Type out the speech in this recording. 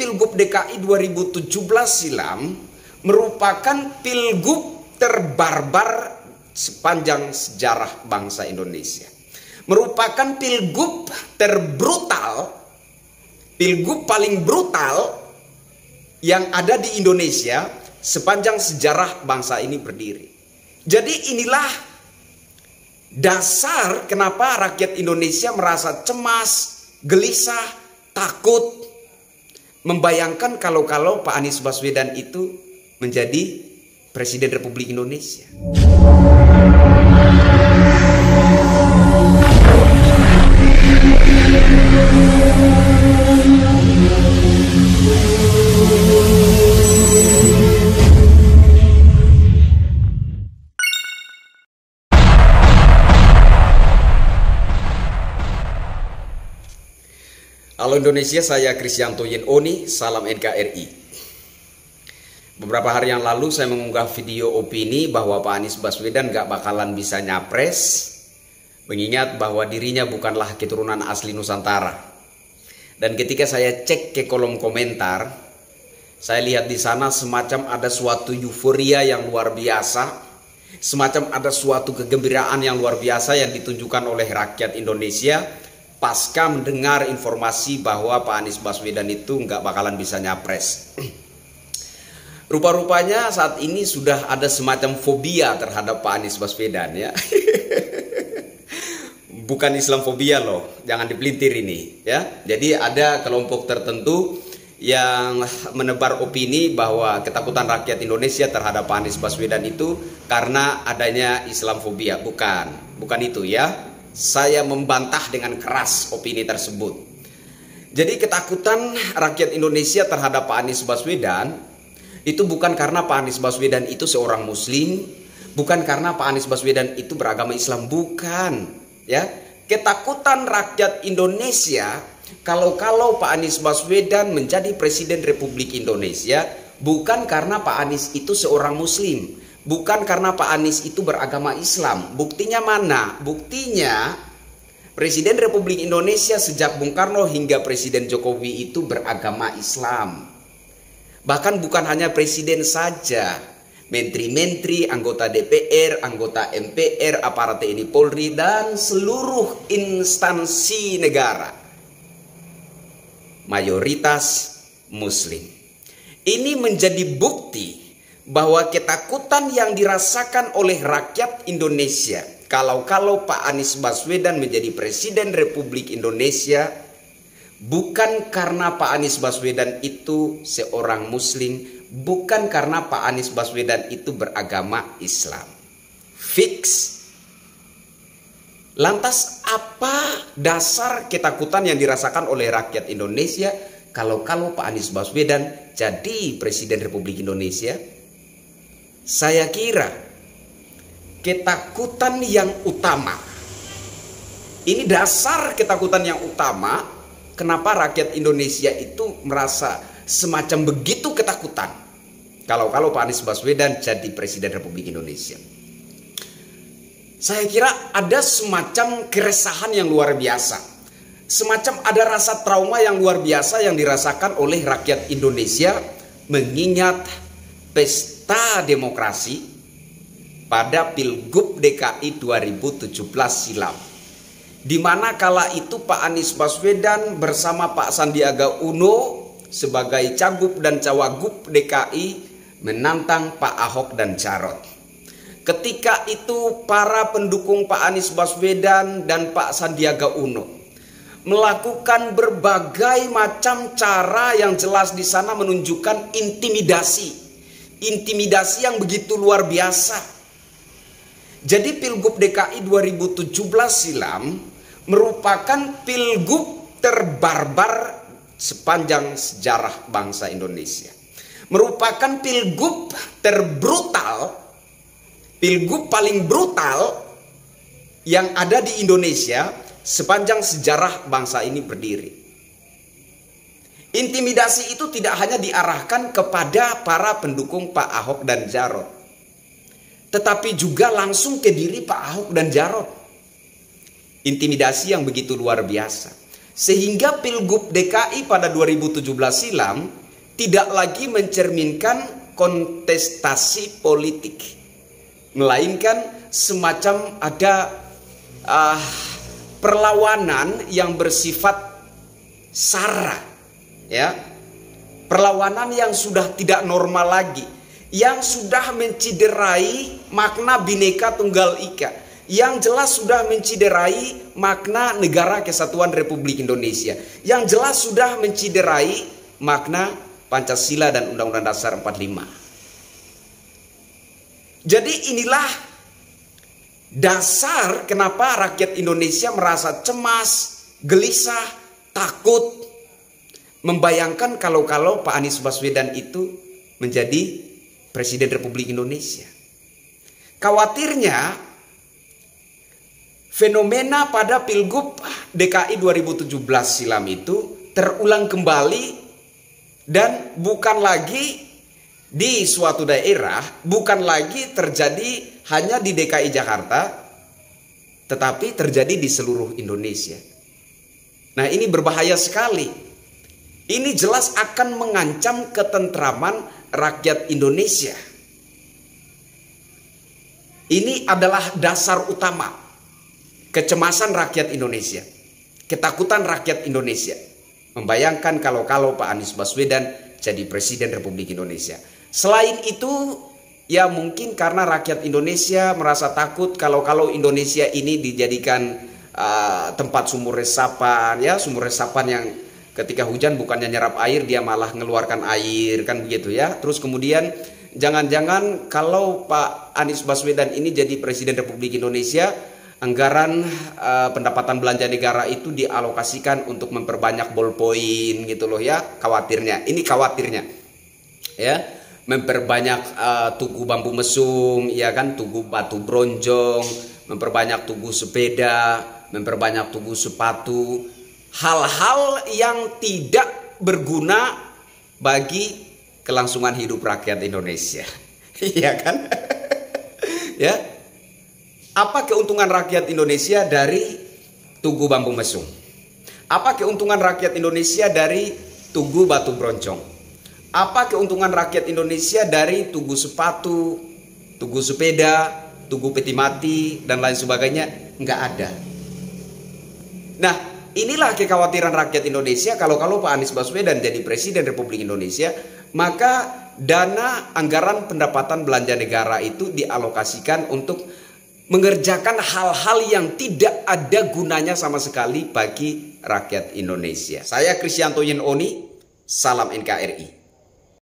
Pilgub DKI 2017 silam merupakan pilgub terbarbar sepanjang sejarah bangsa Indonesia. Merupakan pilgub terbrutal, pilgub paling brutal yang ada di Indonesia sepanjang sejarah bangsa ini berdiri. Jadi inilah dasar kenapa rakyat Indonesia merasa cemas, gelisah, takut, membayangkan kalau Pak Anies Baswedan itu menjadi Presiden Republik Indonesia. Halo Indonesia, saya Kristianto Yenoni, salam NKRI. Beberapa hari yang lalu saya mengunggah video opini bahwa Pak Anies Baswedan gak bakalan bisa nyapres, mengingat bahwa dirinya bukanlah keturunan asli Nusantara. Dan ketika saya cek ke kolom komentar, saya lihat di sana semacam ada suatu euforia yang luar biasa, semacam ada suatu kegembiraan yang luar biasa yang ditunjukkan oleh rakyat Indonesia pasca mendengar informasi bahwa Pak Anies Baswedan itu nggak bakalan bisa nyapres. Rupa-rupanya saat ini sudah ada semacam fobia terhadap Pak Anies Baswedan ya. Bukan Islamfobia loh, jangan dipelintir ini ya. Jadi ada kelompok tertentu yang menebar opini bahwa ketakutan rakyat Indonesia terhadap Pak Anies Baswedan itu karena adanya Islamfobia. Bukan itu ya. Saya membantah dengan keras opini tersebut. Jadi ketakutan rakyat Indonesia terhadap Pak Anies Baswedan itu bukan karena Pak Anies Baswedan itu seorang muslim, bukan karena Pak Anies Baswedan itu beragama Islam, bukan ya. Ketakutan rakyat Indonesia kalau Pak Anies Baswedan menjadi Presiden Republik Indonesia bukan karena Pak Anies itu seorang muslim, bukan karena Pak Anies itu beragama Islam. Buktinya mana? Buktinya Presiden Republik Indonesia sejak Bung Karno hingga Presiden Jokowi itu beragama Islam. Bahkan bukan hanya presiden saja, menteri-menteri, anggota DPR, anggota MPR, aparat TNI Polri, dan seluruh instansi negara mayoritas muslim. Ini menjadi bukti bahwa ketakutan yang dirasakan oleh rakyat Indonesia kalau Pak Anies Baswedan menjadi Presiden Republik Indonesia bukan karena Pak Anies Baswedan itu seorang muslim, bukan karena Pak Anies Baswedan itu beragama Islam. Fix. Lantas apa dasar ketakutan yang dirasakan oleh rakyat Indonesia kalau Pak Anies Baswedan jadi Presiden Republik Indonesia? Saya kira ketakutan yang utama, ini dasar ketakutan yang utama kenapa rakyat Indonesia itu merasa semacam begitu ketakutan kalau Pak Anies Baswedan jadi Presiden Republik Indonesia. Saya kira ada semacam keresahan yang luar biasa, semacam ada rasa trauma yang luar biasa yang dirasakan oleh rakyat Indonesia mengingat pesta demokrasi pada Pilgub DKI 2017 silam, di mana kala itu Pak Anies Baswedan bersama Pak Sandiaga Uno sebagai Cagup dan Cawagup DKI menantang Pak Ahok dan Jarot. Ketika itu para pendukung Pak Anies Baswedan dan Pak Sandiaga Uno melakukan berbagai macam cara yang jelas di sana menunjukkan intimidasi yang begitu luar biasa. Jadi Pilgub DKI 2017 silam merupakan pilgub terbarbar sepanjang sejarah bangsa Indonesia. Merupakan pilgub terbrutal, pilgub paling brutal yang ada di Indonesia sepanjang sejarah bangsa ini berdiri. Intimidasi itu tidak hanya diarahkan kepada para pendukung Pak Ahok dan Jarot, tetapi juga langsung ke diri Pak Ahok dan Jarot. Intimidasi yang begitu luar biasa. Sehingga Pilgub DKI pada 2017 silam tidak lagi mencerminkan kontestasi politik, melainkan semacam ada perlawanan yang bersifat sara, ya, perlawanan yang sudah tidak normal lagi, yang sudah menciderai makna Bhinneka Tunggal Ika, yang jelas sudah menciderai makna Negara Kesatuan Republik Indonesia, yang jelas sudah menciderai makna Pancasila dan Undang-Undang Dasar 45. Jadi inilah dasar kenapa rakyat Indonesia merasa cemas, gelisah, takut, membayangkan kalau Pak Anies Baswedan itu menjadi Presiden Republik Indonesia. Khawatirnya fenomena pada Pilgub DKI 2017 silam itu terulang kembali, dan bukan lagi di suatu daerah, bukan lagi terjadi hanya di DKI Jakarta, tetapi terjadi di seluruh Indonesia. Nah, ini berbahaya sekali. Ini jelas akan mengancam ketentraman rakyat Indonesia. Ini adalah dasar utama kecemasan rakyat Indonesia, ketakutan rakyat Indonesia, membayangkan kalau Pak Anies Baswedan jadi Presiden Republik Indonesia. Selain itu, ya mungkin karena rakyat Indonesia merasa takut kalau Indonesia ini dijadikan tempat sumur resapan, ya, sumur resapan yang ketika hujan bukannya nyerap air, dia malah mengeluarkan air, kan begitu ya. Terus kemudian jangan-jangan kalau Pak Anies Baswedan ini jadi Presiden Republik Indonesia, anggaran pendapatan belanja negara itu dialokasikan untuk memperbanyak ballpoint gitu loh ya, khawatirnya. Ini khawatirnya. Ya, memperbanyak tugu bambu mesum, ya kan, tugu batu bronjong, memperbanyak tugu sepeda, memperbanyak tugu sepatu. Hal-hal yang tidak berguna bagi kelangsungan hidup rakyat Indonesia. Iya kan? Ya. Apa keuntungan rakyat Indonesia dari tugu bambu mesum? Apa keuntungan rakyat Indonesia dari tugu batu bronjong? Apa keuntungan rakyat Indonesia dari tugu sepatu, tugu sepeda, tugu peti mati, dan lain sebagainya? Nggak ada. Nah, inilah kekhawatiran rakyat Indonesia kalau Pak Anies Baswedan jadi Presiden Republik Indonesia, maka dana anggaran pendapatan belanja negara itu dialokasikan untuk mengerjakan hal-hal yang tidak ada gunanya sama sekali bagi rakyat Indonesia. Saya Kristianto Yen Oni, salam NKRI.